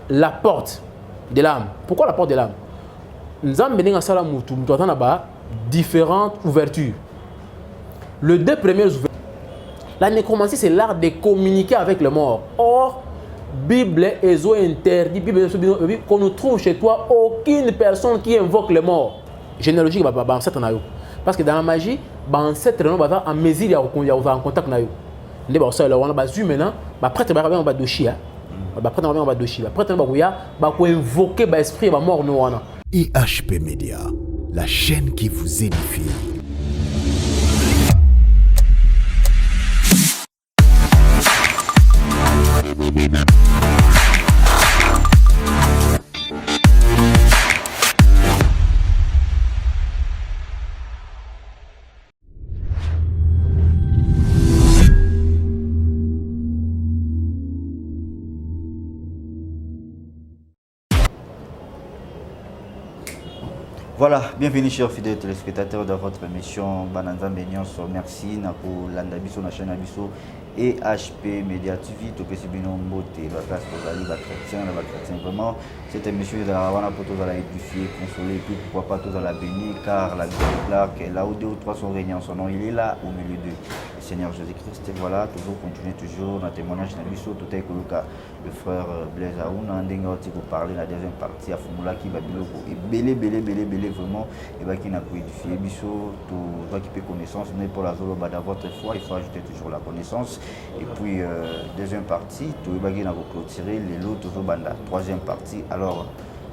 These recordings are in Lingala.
la porte de l'âme. Pourquoi la porte de l'âme? Nous avons différentes ouvertures. Les deux premières ouvertures. La nécromancie, c'est l'art de communiquer avec le mort. Or, Bible est interdit, qu'on ne trouve chez toi aucune personne qui invoque le mort. Généalogie, parce que dans la magie, ancêtre on va en mesure en contact na yo. Ne ba ça là on ba zu maintenant, ba prêtre ba ba doshi hein. Ba prêtre ba doshi, ba prêtre ba kuya, ba ko invoquer ba esprit ba mort no wana. IHP Media, la chaîne qui vous édifie. Voilà, bienvenue chers fidèles téléspectateurs dans votre émission Bananza Benyons. Merci pour l'Andabiso, la chaîne Abiso et HP Media TV. Tout ce qui est beauté, la classe pour les chrétiens, vraiment. Cette émission est là pour tous à édifier, consoler, puis pourquoi pas tous à la bénir, car la Bible déclare que là où deux ou trois sont réunis en son nom, il est là au milieu d'eux. Le Seigneur Jésus-Christ, voilà, toujours continuer toujours dans le témoignage d'Abiso, tout est que le frère Blaise Aouna, Ndengoti pour parler la deuxième partie à Fumula qui va et belé vraiment et bah qui n'a pas édifié Biso, tout toi qui peut connaissance, mais pour la zolo dans votre foi, il faut ajouter toujours la connaissance. Et puis deuxième partie, tout le bagage n'a pas clôturé, les lots toujours banda. Troisième partie, alors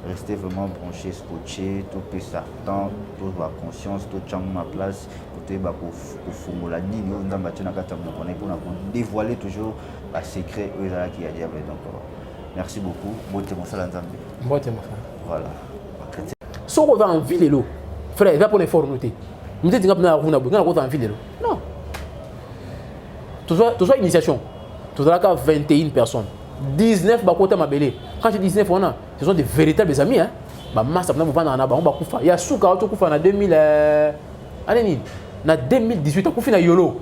restez vraiment branchés, scotchés, tout peut ça, tant toute la conscience, tout champ ma place, tout est bas pour formuler ni nous dans bâtir na kata pour dévoiler toujours le secret eux là qui a diable donc merci beaucoup, bon témoin ça l'ensemble. Bon témoin. Voilà. Si on va en ville, frère, il va pour les formuler. Nous disons que nous avons en ville. Non. Toujours initiation. Tout ça, 21 personnes. 19 bakota mabele. Quand je dis 19, ce sont des véritables amis. Hein. Il y a Souka en 2000. Allez, en 2018, on a Yolo.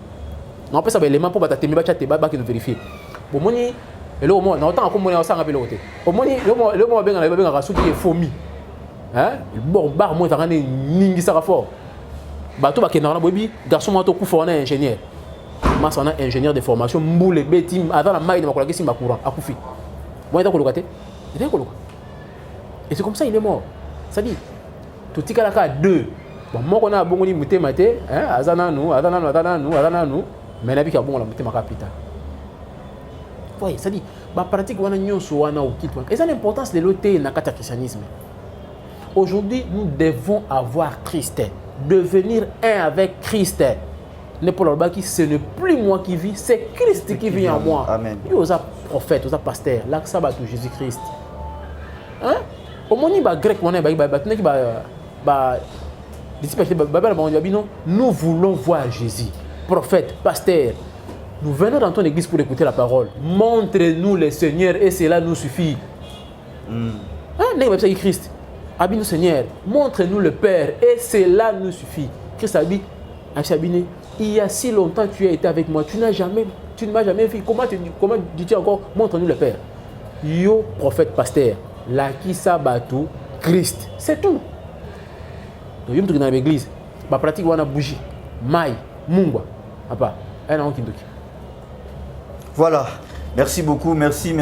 On appelle ça l'élément pour battre qui nous vérifier. Bon, on a autant comme on a un pilote. Au moins, le moment bien la qui est fourmi. Hein? Bon, bar moi, t'as un ningi ça fort. Bateau qui est dans la bobi, garçon moi, tu es ingénieur. Moi, c'est un ingénieur de formation. Mboule, bétim, avant la maille de ma collègue, c'est ma courant. À Koufi. Moi, il est colocaté. Il est colocaté. Et c'est comme ça, il est mort. Ça dit, tout le monde a deux. Bon, moi, on a bon mouté maté, hein, azana nous, mais la vie qui a bon la mouté ma capitale. Oui, ça dit, ma pratique, on a une chose, et ça l'importance de l'autre dans le christianisme. Aujourd'hui, nous devons avoir Christ, devenir un avec Christ. Ce n'est plus moi qui vis, c'est Christ qui vit en moi. Amen. Il y a des prophètes, des pasteurs, l'accès à Jésus-Christ. Hein? Au moment où grec, nous voulons voir Jésus. Prophète, pasteur, nous venons dans ton église pour écouter la parole. Montre-nous le Seigneur et cela nous suffit. Hein? Christ. Abine Seigneur, montre-nous le Père et cela nous suffit. Christ a dit, il y a si longtemps tu as été avec moi, tu ne m'as jamais vu. Comment dis-tu encore, montre-nous le Père. Yo, prophète, pasteur, la qui sabatou, Christ, c'est tout. Donc, yo, dans l'église, ma pratique, on a bougie, maille, mungwa, apa, un an qui doute. Voilà, merci beaucoup, merci.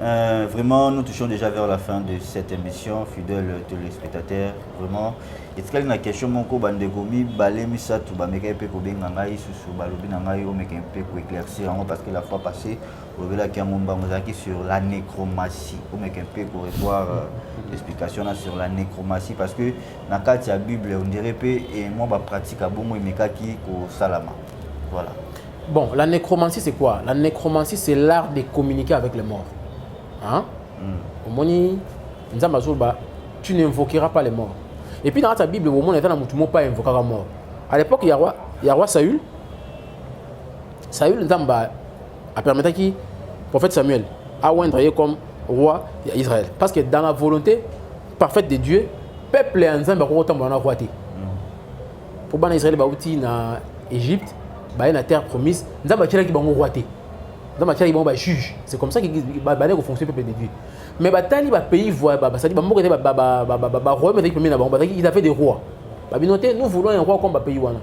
Vraiment, nous touchons déjà vers la fin de cette émission, fidèles téléspectateurs. Vraiment, est-ce qu'il y a une question mon co bandegomi balé misa tout ba meka pe ko benga ngai susu balobi na ngai o meka pe ko éclaircir parce que la fois passée on verra qu'il y a mon bamozaki sur la nécromancie o meka pe ko revoir l'explication là sur la nécromancie parce que na kati ya Bible on dirait pe et moi ba pratique a bongo meka ki ko salama. Voilà. Bon, la nécromancie c'est quoi? La nécromancie c'est l'art de communiquer avec les morts. Hein? Au moni, tu n'invoqueras pas les morts. Et puis dans ta Bible, au monde est pas invoquer la mort. À l'époque, il y a roi Saül. Saül a permis à qui prophète Samuel a oindre comme roi d'Israël. Parce que dans la volonté parfaite de Dieu, peuple et ensemble autant de roi. Pour ban Israël ba outi na Égypte, ba na terre promise, nzamba tira ki bango roi. dans matière bon juge. C'est comme ça que ba fonctionne peut déduire. Mais batali ba pays voit ça dit ba moko ba roi mais premier na ba il a fait des rois. Ba binoté nous voulons un roi comme ba pays wana.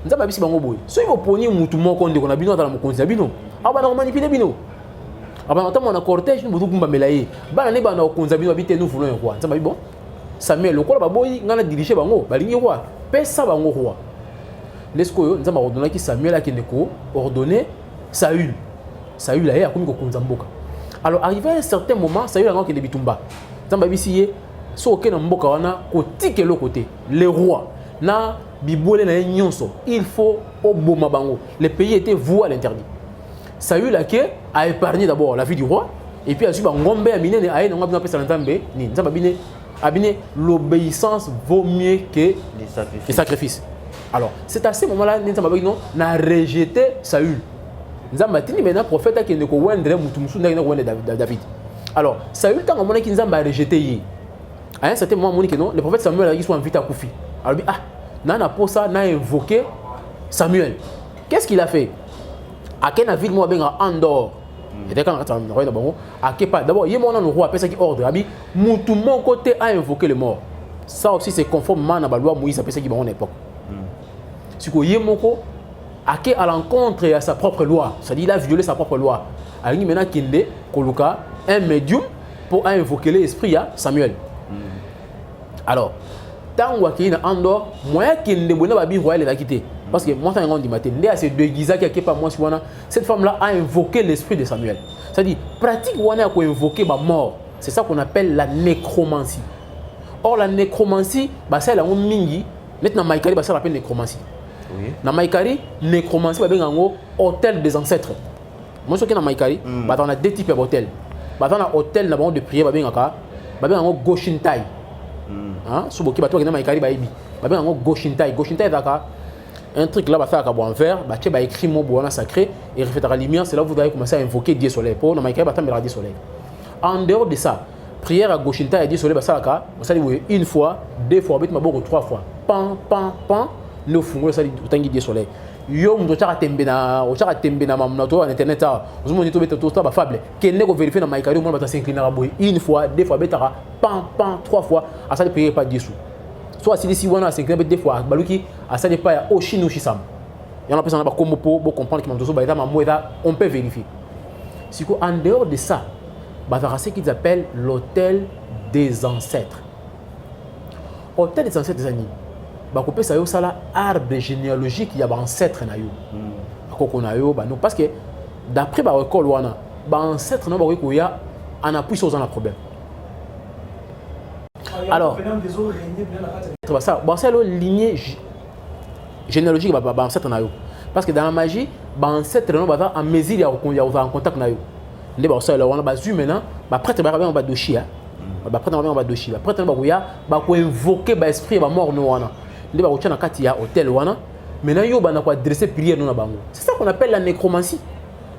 Nzamba bisi bango boy. So il poni mutu moko ndeko na bino atala mokonzi bino. Aba na manipuler bino. Aba na tamo na cortège nous butu kumba melaye. Ba na ba na konza bino habiter nous voulons un roi. Nzamba bon. Samuel lokola ba boy ngana diriger bango ba lingi roi. Pesa bango roi. Lesko nzamba ordonner ki Samuel akende ko ordonner Saül. Saül a komi ko konza mboka. Alors arrivé à un certain moment, Saül a ngaki de bitumba. Nzamba bisi so ok na mboka wana ko tike le côté les rois na bibole na nyonso il faut oboma bango. Le pays était voué à l'interdit. Saül a épargné d'abord la vie du roi et puis a suivi ngombe ya minene aye na ngombe pesa nzambe ni nzamba bine abine l'obéissance vaut mieux que les sacrifices. Alors c'est à ce moment-là nzamba bino na rejeté Saül. Nzamba tini maintenant prophète qui ne ko wendre mutu musu na wendre David. Alors Saül tant mona ki nzamba a rejeté yi. À un certain moment moni que non le prophète Samuel a dit soit invité à Koufi. Alors nana pour ça n'a invoqué Samuel. Qu'est-ce qu'il a fait? À quelle ville moi benga Andor. Et dès qu'on attend roi d'abord à Kepa d'abord il mon roi après ça qui ordre abi mutu mon côté a invoqué le mort. Ça aussi c'est conformément à la loi Moïse après ça qui bon époque. Si ko yemoko à l'encontre à sa propre loi, c'est-à-dire il a violé sa propre loi. Alors il maintenant kinde koluka un médium pour invoquer l'esprit à Samuel. Alors tant qu'il y a Andor, moi qui ne bonne pas bien royal la quitter parce que moi tant on dit matin, il y a ces deux Giza qui pas moi cette femme là a invoqué l'esprit de Samuel. C'est-à-dire pratique où on a invoqué ba mort. C'est ça qu'on appelle la nécromancie. Or la nécromancie, bah c'est la mingi, maintenant Maïkari bah ça l'appelle nécromancie. Oui. Na Maïkari, nécromancie bah bien en hôtel des ancêtres. Moi ce qui est na Maïkari, bah on a deux types d'hôtels. Bah on a hôtel na bon de prière bah bien en Goshintai. Hein, sous boki bato qui na Maïkari bah ibi. Bah bien en Goshintai, Goshintai d'accord. Un truc là, ça va faire, bah tu vas écrire mon bois sacré et refléter la lumière. C'est là où vous allez commencer à invoquer Dieu soleil. Pour na Maïkari bah t'as Dieu soleil. En dehors de ça, prière à Goshintai et Dieu soleil bah ça là, ça dit oui une fois, deux fois, bête ma beaucoup trois fois. Pan pan pan, ne fungo ça dit autant Dieu soleil. Yo mdo chaka tembe na mamna to en internet ça. Vous me dites tout ça bah fable. Quel n'est que vérifier na Maïkari moi bah s'incliner à boy une fois, deux fois, bête pan pan trois fois. À ça de prier pas Dieu sous. Soit si on a 5 des fois baluki à ça dépend au chino chisam. Il y en a personne pas comme pour comprendre que mon baïda ma moeda on peut vérifier. Si en dehors de ça, bah c'est ce qu'ils appellent l'hôtel des ancêtres. Hôtel des ancêtres des amis. Bah couper ça yo ça là arbre généalogique il y a ancêtre na yo. Akoko na yo bah non parce que d'après ba école wana ba ancêtre na ba ko ya en appui sur un problème. Alors, c'est la lignée généalogique parce que dans la magie, ancêtre en mesure il y a en contact na yo. Ne ba ça là on ba zu maintenant ba prêtre ba ba doshi ba prêtre ba doshi ba prêtre ba ko ko invoquer ba esprit ba mort no wana. Ne ba ko tchana kati ya hôtel wana. Maintenant yo ba na ko adresser prière no na bango. C'est ça qu'on appelle la nécromancie.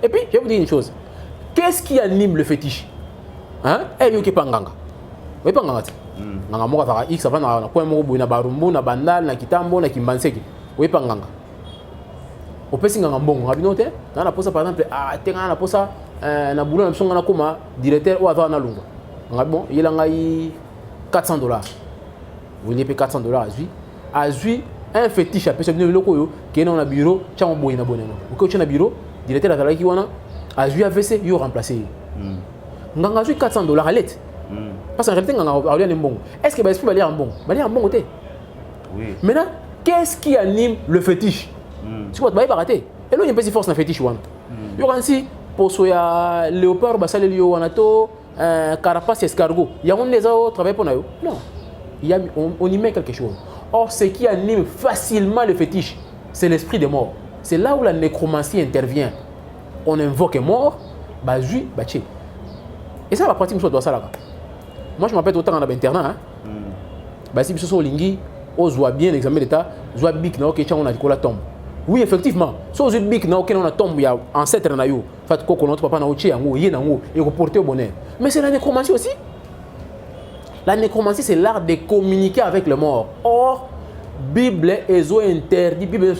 Et puis je vais vous dire une chose. Qu'est-ce qui anime le fétiche? Hein? Et yo ki panganga. Oui panganga. Nganga moka taka x avant na point moko boina barumbu na bandal na kitambo na kimbanseki oui pa nganga opesi nganga mbongo ngabino te na posa par exemple tenga na posa na boulot na msonga na koma directeur ou avant na lunga ngabon yela ngai $400 vous n'y payez $400 azui un fétiche apesa bino loko yo kena na bureau tcha boina boneno ko tcha na bureau directeur atalaki wana azui AVC yo remplacer nganga azui $400 à l'aide. Parce qu'en réalité, on a un bon. Est-ce que l'esprit va aller en bon? Va aller en bon côté. Oui. Maintenant, qu'est-ce qui anime le fétiche? Tu vois, tu vas rater. Et là, il y a une petite force dans le fétiche. Il y a aussi, pour ce léopard, basal lio anato, carapace escargot. Il y a des autres travail pour nous. Non. On y met quelque chose. Or, ce qui anime facilement le fétiche, c'est l'esprit des morts. C'est là où la nécromancie intervient. On invoque un mort, bazui, baché. Et ça, la pratique, je dois ça là. Moi, je m'appelle autant en internat. Bah, si vous lingi, on voit bien l'examen d'état, on voit big na ok, on a dit qu'on la tombe. Oui, effectivement. Si on a big na ok, on a tombe, il y a ancêtre na yo. Fait que notre papa na oché yango, yé nango, et reporter au bonheur. Mais c'est la nécromancie aussi. La nécromancie, c'est l'art de communiquer avec le mort. Or, Bible est interdit, Bible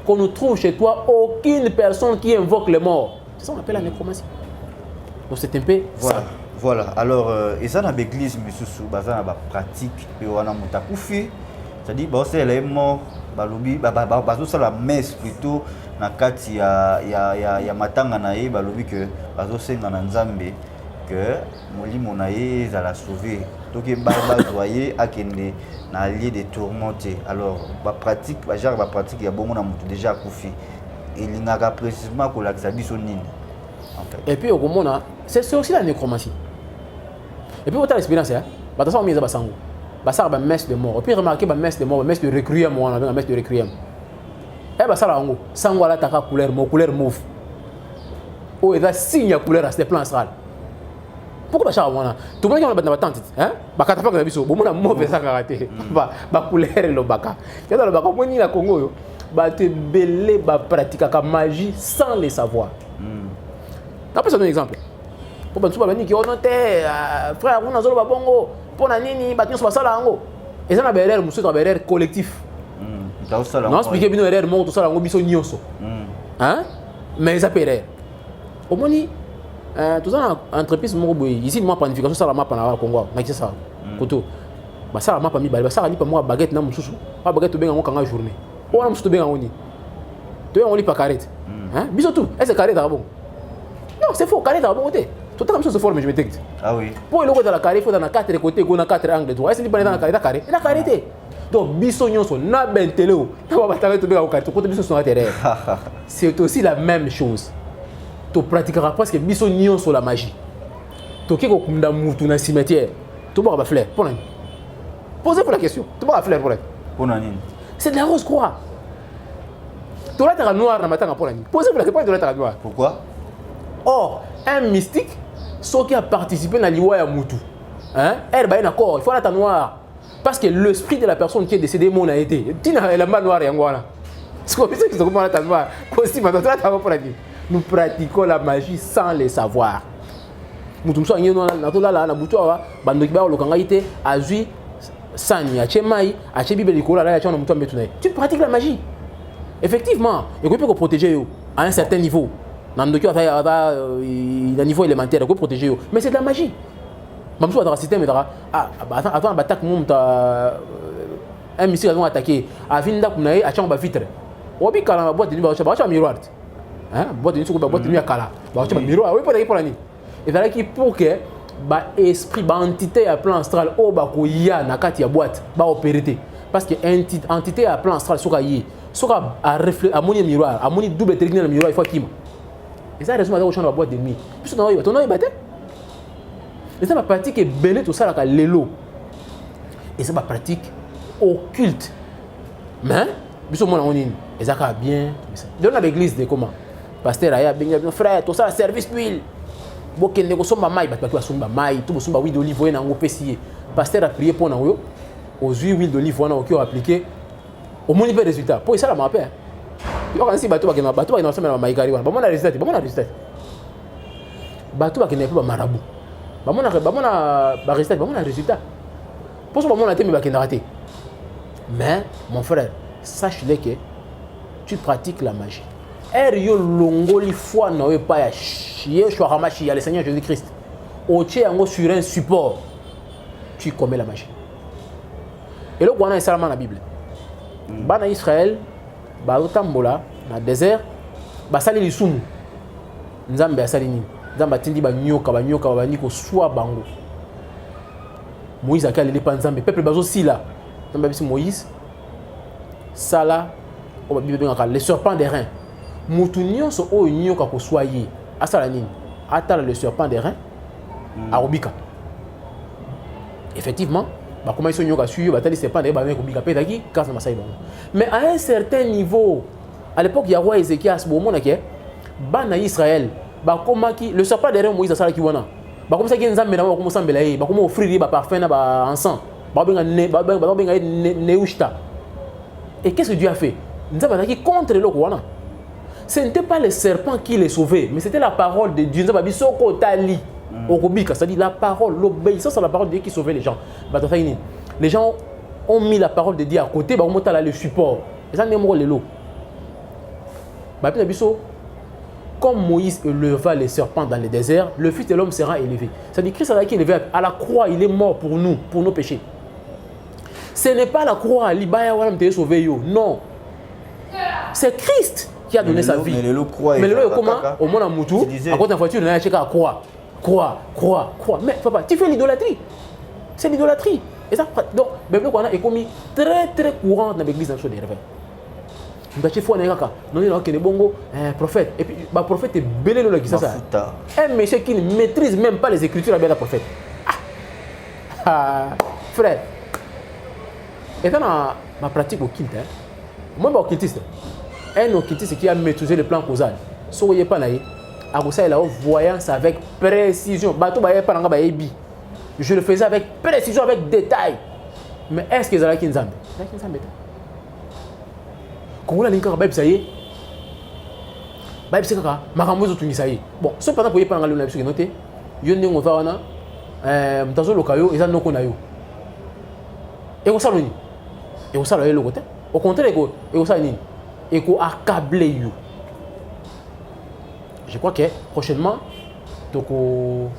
qu'on ne trouve chez toi aucune personne qui invoque le mort. C'est ça qu'on appelle la nécromancie. Donc c'est un peu Voilà. ça. Voilà. Alors, et ça dans l'église, mais sous bazar na pratique et on a monté koufi. C'est-à-dire bon c'est les morts, balobi bazo ça la messe plutôt na kati ya matanga na ye balobi que bazo senga na nzambe que molimo na ye za la sauver. Donc bazoyer akende na lieu de tourmenté. Alors, ba pratique, ba genre ba pratique ya bongo na mutu déjà koufi. Il n'a pas précisément que l'axabiso nini. En fait. Et puis au Gomona, c'est aussi la nécromancie. Et puis votre expérience, hein, bah ça on mise à basango, bah ça va messe de mort. Et puis remarquez bah messe de mort, messe de requiem, on avait la messe de requiem. Eh bah ça là en sango la taka couleur mauve. Oh et là signe à couleur à ce plan astral. Pourquoi ça on a tout le monde qui a dans tente, hein? Bah quand pas que biso, bon on a mauvais ça karaté. Bah couleur le baka. Il y a dans le baka moi ni la Congo yo. Bah te belé bah pratique la magie sans les savoir. Après, c'est un exemple. Pour que tu vas dire que frère, on a zolo babongo, pour nani, battre sur ça là ngo. Et ça na berère, monsieur na berère collectif. Non, expliquer bien erreur, mon tout ça là ngo biso nyonso. Hein? Mais ça pérère. Au moins ni tout ça entreprise mo boy, ici moi planification ça la map na Congo, na qui ça. Koto. Ba ça la map mi ba ça ali pa moi baguette na mususu. Pas baguette to benga ngo kanga journée. On a mususu to benga ngoni. To on li pa carrette. Hein? Biso tout, est-ce carrette là bon? Non, c'est faux, carré dans le bon côté. Tout le temps, se forme, je me dis. Ah oui. Pour le côté de la carré, il faut dans la 4 côtés, on a 4 angles de droit. Est-ce que tu peux dans la carré? Il a carré. Donc, bisognon, on a ben télé. C'est aussi la même chose. Tu pratiqueras presque bisognon sur la magie. Tu as un cimetière. Tu vas fleur. Posez-vous la question. Tu vas fleur pour c'est de la rose croix. Tu as la noire dans le matin. Posez-vous la question. Tu as la noire. Pourquoi? Or, un mystique, ceux qui a participé dans l'Iwa Moutou, hein, elle est d'accord, il faut la noire. Parce que l'esprit de la personne qui est décédée, mon a été. Tina, elle est mal noire et angwana. C'est comme ça qu'ils sont comme la noire. Nous pratiquons la magie sans le savoir. Nous sommes là, nous sommes là, nous sommes là, tu pratiques la magie. Effectivement, il faut protéger à un certain niveau. Dans le niveau élémentaire, il faut protéger. Mais c'est de la magie. Même si on a un système, avant d'attaquer un missile, ils ont attaqué. Avant d'attaquer, ils ont vitre. On a une boîte de nuit, on a un miroir. Boîte de nuit, on a un miroir. On a un miroir. Oui, pour la nuit. Et voilà qu'il faut que l'esprit, l'entité à plan astral, il y a une boîte, opérer. Parce que l'entité à plan astral, à mon miroir, à mon double technique dans le miroir, il faut qu'il et ça raison pour la boîte de nuit. Puis on a ton nom est battu. Et ça ma pratique est belle tout ça là l'élo. Et ça ma pratique occulte. Mais puis moi on est et ça va bien. Dans l'église de comment pasteur aya bien frère tout ça service huile. Boke nego somba mai bat ba somba mai tout somba huile d'olive na ngo pesier. Pasteur a prié pour na yo aux huile d'olive na qui ont appliqué au moins pas résultat. Pour ça la m'a paix. Il y a aussi bateau qui n'a pas de maïkari. Bah mon résultat, bah mon résultat. Bateau qui n'est pas marabout. Bah mon résultat, bah mon résultat. Pour ce moment on a été mais qui n'a raté. Mais mon frère, sache-le que tu pratiques la magie. Yo longo li foi na we pa ya chier shwaramashi ya le Seigneur Jésus-Christ. Otie yango sur un support. Tu commets la magie. Et là on a ça dans la Bible. Bana Israël baotambola na désert basali lisumu nzambe asali nini nzambe atindi banyoka bani ko swa bango Moïse akali le panzambe peuple bazo sila nzambe bisi Moïse sala o ba bible ngaka le serpent des reins mutu nyonso o nyoka ko swa ye asala nini atala le serpent des reins arobika effectivement comment ils sont nyoka suyo batali serpent des reins ko bika petaki kasa masai bango. Mais à un certain niveau, à l'époque, il y a roi Ézéchias, Bana Israël, le serpent derrière Moïse, ça qui wana. Comme ça, il y a un zambé, comme ça, il y a offrir des parfums ensemble. Et qu'est-ce que Dieu a fait? Nous avons attaqué contre le roi. Ce n'était pas le serpent qui les sauvait, mais c'était la parole de Dieu. C'est-à-dire la parole, l'obéissance à la parole de Dieu qui sauvait les gens. Les gens ont mis la parole de Dieu à côté, bah on le support. Et ça n'est pas le lot. Bah puis biso comme Moïse éleva les serpents dans le désert, le Fils de l'homme sera élevé. C'est-à-dire Christ a été élevé à la croix, il est mort pour nous, pour nos péchés. Ce n'est pas la croix, l'Ibaya Walam te sauvé, non. C'est Christ qui a donné sa vie. Mais le croix, mais le comment au monde en Moutou, à côté de la voiture, il y a un croix. Croix. Mais papa, tu fais l'idolâtrie. C'est l'idolâtrie. Et ça, donc, le qu'on a est commis très courant dans l'église dans le show des réveils. Il faut un bongo prophète. Et puis, le prophète est belé le qui ça. Un monsieur qui ne maîtrise même pas les écritures avec le prophète. Frère. Et dans ma pratique au kilt, moi, je suis occultiste. Un occultiste qui a maîtrisé le plan causal. Si vous n'avez pas là, il a voyance avec précision. Je le faisais avec précision, avec détail. Mais est-ce que vous avez une zambe? Quand la linka Bible ça y est. Bible c'est quoi? Maramozo tout ça y est. Bon, ce pendant pour y parler le bible noté. Yo ndé on va wana mtazo lokayo eza noko na yo. Et on saloni. Et on saloni le côté. Au contraire et on saloni. Et qu'on accable yo. Je crois que prochainement donc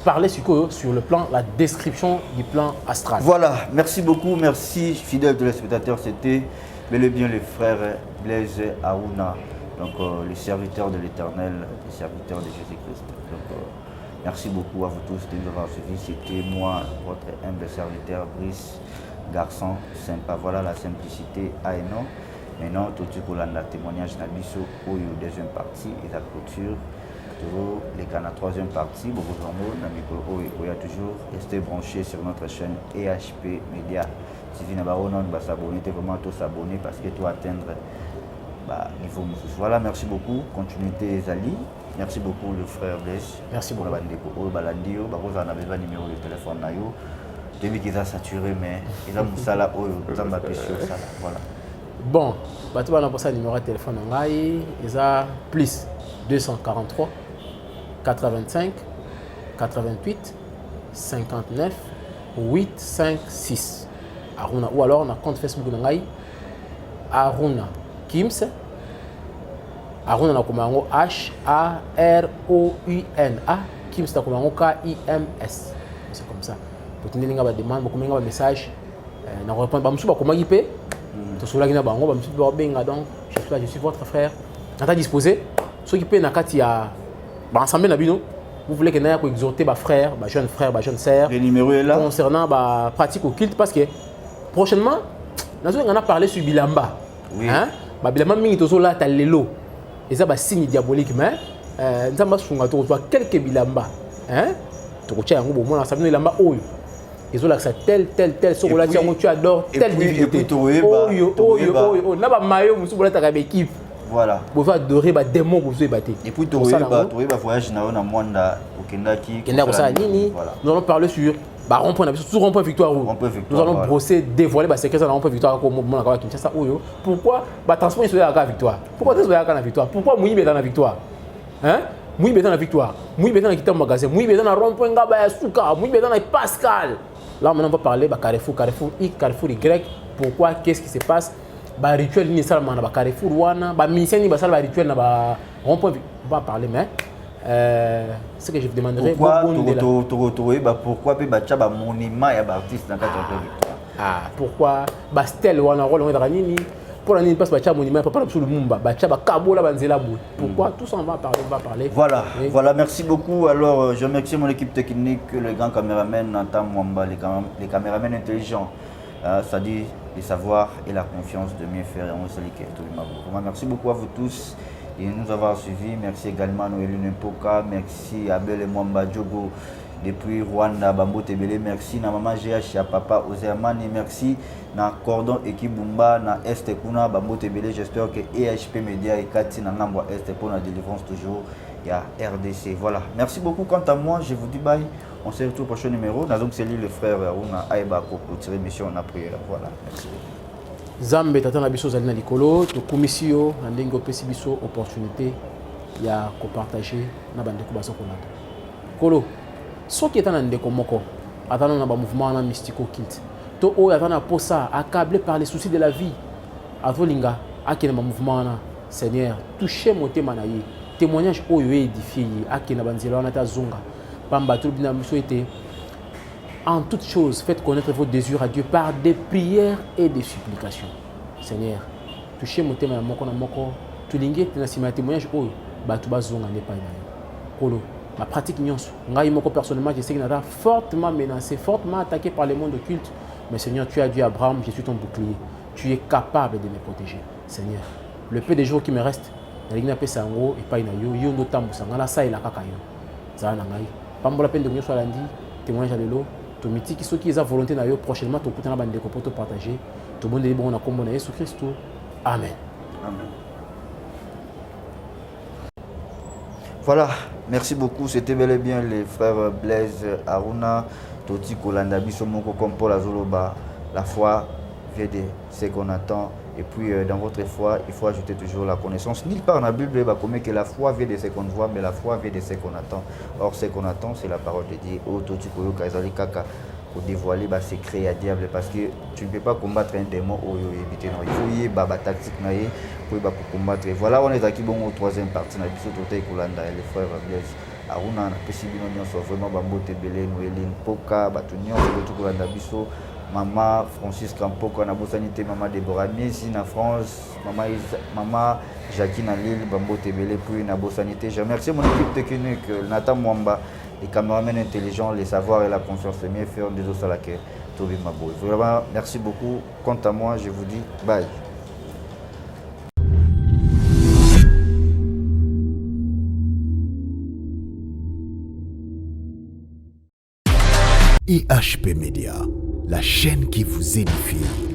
parler sur le plan, la description du plan astral. Voilà, merci beaucoup, merci fidèles téléspectateurs, c'était bel et bien le frère Blaise Aouna, donc le serviteur de l'Éternel, le serviteur de Jésus-Christ. Donc merci beaucoup à vous tous de nous avoir suivis. C'était moi, votre humble serviteur Brice, garçon sympa. Voilà la simplicité à un nom. Maintenant, tout de suite, on a un témoignage dans la deuxième partie et la clôture. Les canaux troisième partie, beaucoup de mots, il y a toujours resté branché sur notre chaîne EHP Média. Si vous n'avez pas s'abonner, vraiment tous s'abonner parce que tu vas atteindre niveau. Voilà, merci beaucoup. Continuité Zali. Merci beaucoup le frère Blaise. Merci beaucoup. On a besoin de numéro de téléphone. Début qu'ils ont saturé, mais ils ont mis ça là, voilà. Bon, tu vas avoir le numéro de téléphone. Ils ont plus 243 85 88 59 856 Aruna, ou alors on a compte Facebook Aruna Kims. Aruna na komango HAROUNA Kims na komango KIMS. C'est comme ça. Pour tenir nga ba demande beaucoup nga ba message na répondre ba musu ba komaki pe to sola kina bango ba musu ba benga. Donc je suis votre frère. Nata disposé ceux qui paient na kati ya ba ensemble na bino. Vous voulez que nous exhorter les frères, les jeunes frères, les jeunes sœurs. Le numéro est là. Concernant la pratique occulte, parce que prochainement, nous allons parler sur Bilamba. Oui. Bilamba, nous allons là, lelo. Et ça, c'est un signe diabolique. Mais nous allons voir quelques Bilamba. Tu as un Bilamba. Ils ont là tel, tu adores telle divinité. Équipe. Voilà. Vous pouvez adorer les démons que vous avez battus. Et puis, tu as voyagé dans le monde au Kendaki. Nous allons parler sur rond-point victoire. Nous allons brosser, dévoiler les secrets de rond-point victoire. Pourquoi transport est dans la victoire? Pourquoi tu es dans la victoire? Pourquoi Moïse est dans la victoire? Moïse est dans la victoire. Moïse est dans le magasin. Moïse est dans le rond-point Souka. Moïse est dans le Pascal. Là, maintenant, on va parler de Carrefour X, Carrefour Y. Pourquoi? Qu'est-ce qui se passe? Ba rituel ni seulement na ba Carrefour wana ba mission ni ba sala ba rituel na ba rond-point. On va parler mais ce que je vous demanderai pourquoi pe ba tcha ba monument ya ba artiste na kati ya victoire. Pourquoi ba stèle wana rôle on nini pour la nini passe ba tcha monument pas sur le mumba ba tcha ba kabola ba nzela bout. Pourquoi tout ça on va parler. Voilà, voilà, merci beaucoup. Alors je remercie mon équipe technique, le grand caméraman Nathan Mwamba, les caméramans intelligents. C'est-à-dire le savoir et la confiance de mes frères et moi. Merci beaucoup à vous tous de nous avoir suivis. Merci également à Noélie Nempoka. Merci à Abel et Mwamba Djogo depuis Rwanda, Bambo Tebele. Merci à Maman GH, à Papa Ozeamani. Merci à Cordon Ekibumba, à Est Kuna, Bambo Tebele. J'espère que EHP Média et Kati Nangamba Est pour la délivrance toujours. Il y a RDC. Voilà. Merci beaucoup. Quant à moi, je vous dis bye. On se retrouve au prochain numéro. Donc c'est lui le frère Aruna Aïba pour tirer mission en prière. Voilà. Merci. Zambe tata na biso zalina likolo to komisio na ndenge opesi biso opportunité ya ko partager na bande ko baso kolanda. Kolo soki etana ndeko moko atana na ba mouvement na mystico occulte. To o atana posa accablé par les soucis de la vie. Atolinga akina ba mouvement na Seigneur toucher motema na ye. témoignage oyo édifié akena banzela wana ta zonga pamba tout bina biso été en toute chose faites connaître vos désirs à Dieu par des prières et des supplications. Seigneur, touchez mon thème na moko tulingi na sima témoignage oyo batu bazonga ne pa na yo. Kolo ma pratique nyonso ngai moko personnellement je sais que nada fortement menacé, fortement attaqué par le monde occulte, mais Seigneur, tu as dit à Abraham, je suis ton bouclier. Tu es capable de me protéger. Seigneur, le peu de jours qui me restent, nalingi pe sango et pas na yo yo ndo tambusa ngala sa ila kaka yo. Za na ngai. Pambola peine de nyonso lundi, témoignage à lelo, to mitiki soki eza volonté na yo prochainement to kutana bande ko poto partager. To bonde bon na kombo na Yesu Christ. Amen. Amen. Voilà, merci beaucoup. C'était bel et bien les frères Blaise Aruna, Toti Kolanda Biso Moko comme Paul Azoloba. La foi vient de ce qu'on attend. Et puis dans votre foi, il faut ajouter toujours la connaissance. Nulle part dans la Bible, il que la foi vient de ce qu'on voit, mais la foi vient de ce qu'on attend. Or, ce qu'on attend, c'est la parole de Dieu. Oh, Toti Koyo Kazali Kaka. Pour dévoiler les secrets à diable parce que tu ne peux pas combattre un démon ou éviter. Il faut y avoir tactique pour combattre. Voilà, on est aquí bon au troisième partie. On a vu les frères Blaise Aruna, on a possible vraiment Bambote Belé, Noéline Poka, Batunion, Kolanda Biso, Maman Francis Campoko, on a Bossanité, Maman Déborah Miesi, na France, Maman Jacqueline Lille, Bambote Belé, puis na Bossanité. Je remercie mon équipe technique, Nathan Mwamba. Les caméramans intelligents, les savoirs et la confiance, les mieux faire des os à laquelle Toby Mabo. Vraiment, merci beaucoup. Quant à moi, je vous dis bye. IHP Media, la chaîne qui vous édifie.